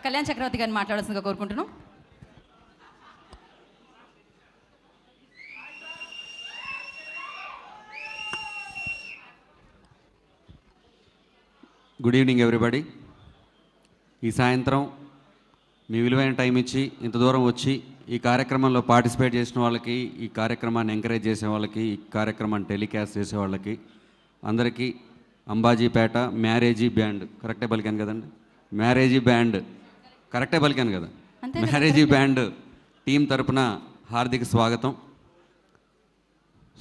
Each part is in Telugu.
కళ్యాణ్ చక్రవర్తి గారిని మాట్లాడాల్సిందిగా కోరుకుంటున్నాం. Good evening everybody. ఈ సాయంత్రం మీ విలువైన టైం ఇచ్చి ఇంత దూరం వచ్చి ఈ కార్యక్రమంలో పార్టిసిపేట్ చేసిన వాళ్ళకి, ఈ కార్యక్రమాన్ని ఎంకరేజ్ చేసే వాళ్ళకి, ఈ కార్యక్రమాన్ని టెలికాస్ట్ చేసే వాళ్ళకి అందరికీ అంబాజీపేట మ్యారేజీ బ్యాండ్, కరెక్టే పలికాను కదండి, మ్యారేజీ బ్యాండ్ కరెక్టే పలికాను కదా, మ్యారేజీ బ్యాండ్ టీం తరపున హార్దిక స్వాగతం.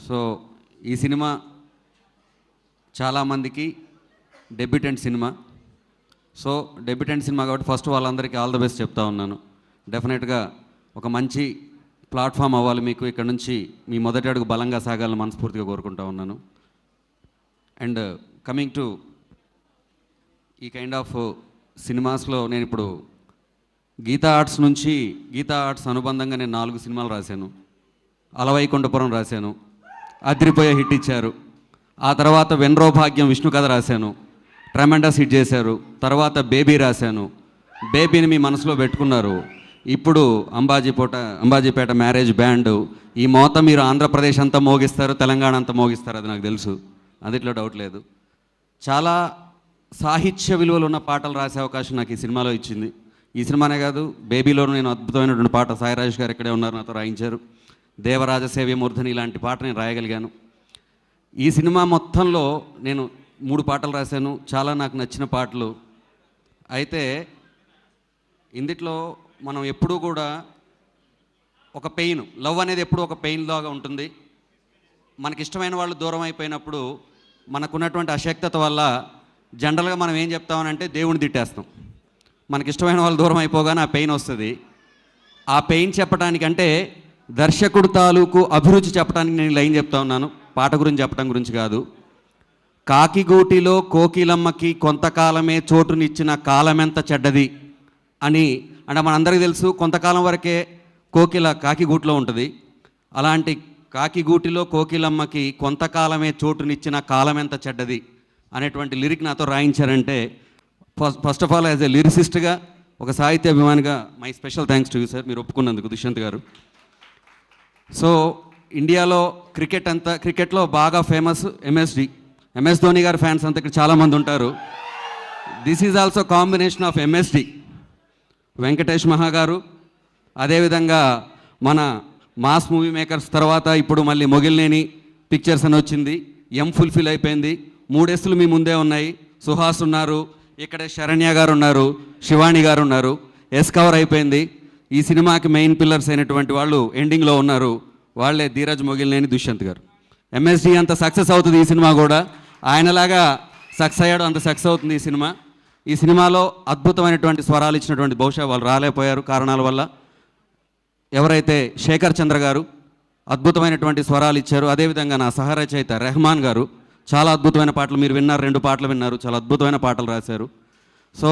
సో ఈ సినిమా చాలామందికి డెబ్యూటెంట్ సినిమా. సో డెబ్యూటెంట్ సినిమా కాబట్టి ఫస్ట్ వాళ్ళందరికీ ఆల్ ద బెస్ట్ చెప్తా ఉన్నాను. డెఫినెట్గా ఒక మంచి ప్లాట్ఫామ్ అవ్వాలి మీకు. ఇక్కడ నుంచి మీ మొదటి అడుగు బలంగా సాగాలని మనస్ఫూర్తిగా కోరుకుంటా ఉన్నాను. అండ్ కమింగ్ టు ఈ కైండ్ ఆఫ్ సినిమాస్లో నేను ఇప్పుడు గీతా ఆర్ట్స్ అనుబంధంగా నేను 4 సినిమాలు రాశాను. అలవైకుంఠపురం రాశాను, అదిరిపోయే హిట్ ఇచ్చారు. ఆ తర్వాత వెన్రో భాగ్యం విష్ణు కథ రాశాను, ట్రెమెండస్ హిట్ చేశారు. తర్వాత బేబీ రాశాను, బేబీని మీ మనసులో పెట్టుకున్నారు. ఇప్పుడు అంబాజీపేట మ్యారేజ్ బ్యాండ్. ఈ మోత మీరు ఆంధ్రప్రదేశ్ అంతా మోగిస్తారు, తెలంగాణ అంతా మోగిస్తారు, అది నాకు తెలుసు, అందులో డౌట్ లేదు. చాలా సాహిత్య విలువలు ఉన్న పాటలు రాసే అవకాశం నాకు ఈ సినిమాలో ఇచ్చింది. ఈ సినిమానే కాదు, బేబీలో నేను అద్భుతమైనటువంటి పాట సాయి రాజేష్ గారు ఇక్కడే ఉన్నారు, నాతో రాయించారు. దేవరాజ సేవ్యమూర్ధని ఇలాంటి పాట నేను రాయగలిగాను. ఈ సినిమా మొత్తంలో నేను 3 పాటలు రాశాను, చాలా నాకు నచ్చిన పాటలు. అయితే ఇందులో మనం ఎప్పుడూ కూడా ఒక పెయిన్, లవ్ అనేది ఎప్పుడూ ఒక పెయిన్ లాగా ఉంటుంది. మనకిష్టమైన వాళ్ళు దూరం అయిపోయినప్పుడు మనకున్నటువంటి అశక్తత వల్ల జనరల్గా మనం ఏం చెప్తామనంటే దేవుని తిట్టేస్తాం. మనకిష్టమైన వాళ్ళు దూరం అయిపోగానే ఆ పెయిన్ వస్తుంది. ఆ పెయిన్ చెప్పడానికంటే దర్శకుడు తాలూకు అభిరుచి చెప్పడానికి నేను లైన్ చెప్తా ఉన్నాను, పాట గురించి చెప్పడం గురించి కాదు. కాకిగూటిలో కోకిలమ్మకి కొంతకాలమే చోటునిచ్చిన కాలమెంత చెడ్డది అని. అంటే మనందరికీ తెలుసు, కొంతకాలం వరకే కోకిల కాకిగూటిలో ఉంటుంది. అలాంటి కాకిగూటిలో కోకిలమ్మకి కొంతకాలమే చోటునిచ్చిన కాలమెంత చెడ్డది అనేటువంటి లిరిక్ నాతో రాయించారంటే, first of all as a లిరిసిస్ట్గా, ఒక సాహిత్య అభిమానిగా my special thanks to you sir, మీరు ఒప్పుకున్నందుకు, దుష్యంత్ గారు. సో ఇండియాలో క్రికెట్లో బాగా ఫేమస్ ఎంఎస్ ధోని గారి ఫ్యాన్స్ అంతా ఇక్కడ చాలామంది ఉంటారు. This is also combination of MSD, Venkatesh మహా గారు, అదేవిధంగా మన మాస్ మూవీ మేకర్స్ తర్వాత ఇప్పుడు మళ్ళీ మొగిలినేని పిక్చర్స్ అని వచ్చింది, ఫుల్ఫిల్ అయిపోయింది. 3 ఎస్సులు మీ ముందే ఉన్నాయి. సుహాస్ ఉన్నారు, ఇక్కడే శరణ్య గారు ఉన్నారు, శివాణి గారు ఉన్నారు. ఎస్ కవర్ అయిపోయింది. ఈ సినిమాకి మెయిన్ పిల్లర్స్ అయినటువంటి వాళ్ళు ఎండింగ్లో ఉన్నారు, వాళ్ళే ధీరజ్, మొగిలినేని, దుష్యంత్ గారు. ఎంఎస్డి అంత సక్సెస్ అవుతుంది ఈ సినిమా కూడా, ఆయనలాగా సక్సెస్ అయ్యాడు అంత సక్సెస్ అవుతుంది ఈ సినిమా. ఈ సినిమాలో అద్భుతమైనటువంటి స్వరాలు ఇచ్చినటువంటి, బహుశా వాళ్ళు రాలేకపోయారు కారణాల వల్ల, ఎవరైతే శేఖర్ చంద్ర గారు అద్భుతమైనటువంటి స్వరాలు ఇచ్చారు. అదేవిధంగా నా సహరచయిత రెహమాన్ గారు చాలా అద్భుతమైన పాటలు మీరు విన్నారు, 2 పాటలు విన్నారు, చాలా అద్భుతమైన పాటలు రాశారు. సో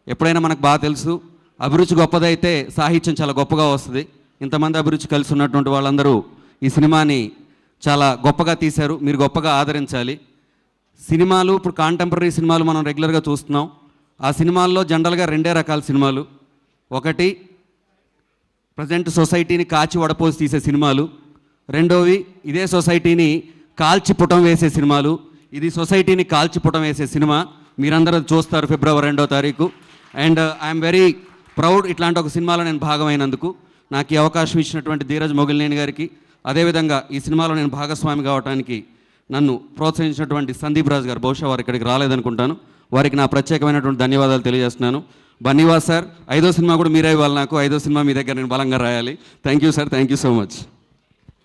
ఎప్పుడైనా మనకు బాగా తెలుసు, అభిరుచి గొప్పదైతే సాహిత్యం చాలా గొప్పగా వస్తుంది. ఇంతమంది అభిరుచి కలిసి ఉన్నటువంటి వాళ్ళందరూ ఈ సినిమాని చాలా గొప్పగా తీశారు, మీరు గొప్పగా ఆదరించాలి. సినిమాలు ఇప్పుడు కాంటెంపరీ సినిమాలు మనం రెగ్యులర్గా చూస్తున్నాం. ఆ సినిమాల్లో జనరల్గా 2 రకాల సినిమాలు. ఒకటి ప్రజెంట్ సొసైటీని కాచి వడపోసి తీసే సినిమాలు, రెండోవి ఇదే సొసైటీని కాల్చి పుటం వేసే సినిమాలు. ఇది సొసైటీని కాల్చి పుటం వేసే సినిమా, మీరందరూ చూస్తారు ఫిబ్రవరి 2వ తారీఖు. అండ్ ఐఎమ్ వెరీ ప్రౌడ్ ఇట్లాంటి ఒక సినిమాలో నేను భాగమైనందుకు. నాకు ఈ అవకాశం ఇచ్చినటువంటి ధీరజ్, మొగిలినేని గారికి, అదేవిధంగా ఈ సినిమాలో నేను భాగస్వామి కావడానికి నన్ను ప్రోత్సహించినటువంటి సందీప్ రాజ్ గారు, బహుశా వారు ఇక్కడికి రాలేదనుకుంటాను, వారికి నా ప్రత్యేకమైనటువంటి ధన్యవాదాలు తెలియజేస్తున్నాను. బన్నీవాస్ సార్, 5వ సినిమా కూడా మీరే ఇవ్వాలి నాకు, 5వ సినిమా మీ దగ్గర నేను బలంగా రాయాలి. Thank you sir, thank you so much.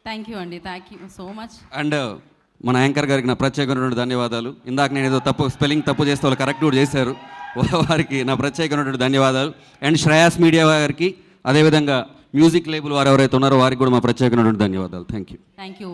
Thank you అండి, thank you so much. And మన యాంకర్ గారికి నా ప్రత్యేకమైనటువంటి ధన్యవాదాలు. ఇందాక నేను ఏదో స్పెల్లింగ్ తప్పు చేస్తే వాళ్ళు కరెక్ట్ కూడా చేశారు, వారికి నా ప్రత్యేకమైనటువంటి ధన్యవాదాలు. అండ్ శ్రేయాస్ మీడియా గారికి, అదేవిధంగా మ్యూజిక్ లేబుల్ వారు ఎవరైతే ఉన్నారో వారికి కూడా మా ప్రత్యేకమైనటువంటి ధన్యవాదాలు. Thank you.